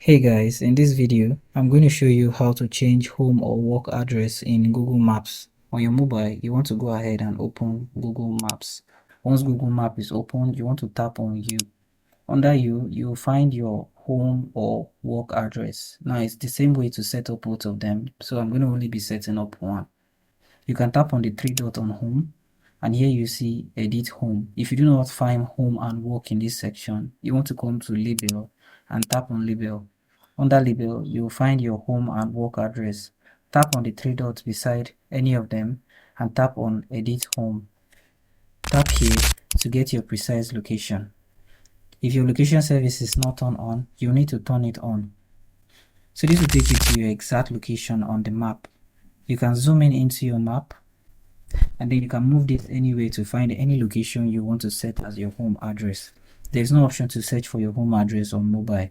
Hey guys, in this video, I'm going to show you how to change home or work address in Google Maps. On your mobile, you want to go ahead and open Google Maps. Once Google Map is open, you want to tap on You. Under You, you'll find your home or work address. Now, it's the same way to set up both of them, so I'm going to only be setting up one. You can tap on the three dot on Home, and here you see Edit Home. If you do not find Home and Work in this section, you want to come to Label and tap on Label. Under Label, you'll find your home and work address. Tap on the three dots beside any of them and tap on Edit Home. Tap here to get your precise location. If your location service is not turned on, you'll need to turn it on. So this will take you to your exact location on the map. You can zoom in into your map, and then you can move this anywhere to find any location you want to set as your home address. There's no option to search for your home address on mobile.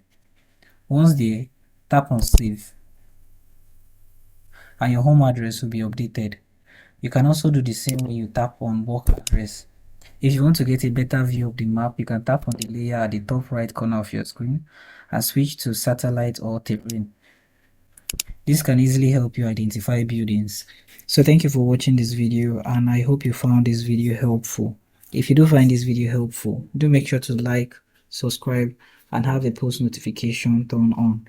Once there, tap on Save, and your home address will be updated. You can also do the same when you tap on Work Address. If you want to get a better view of the map, you can tap on the layer at the top right corner of your screen and switch to Satellite or Terrain. This can easily help you identify buildings. So thank you for watching this video, and I hope you found this video helpful. If you do find this video helpful, do make sure to like, subscribe, and have the post notification turned on.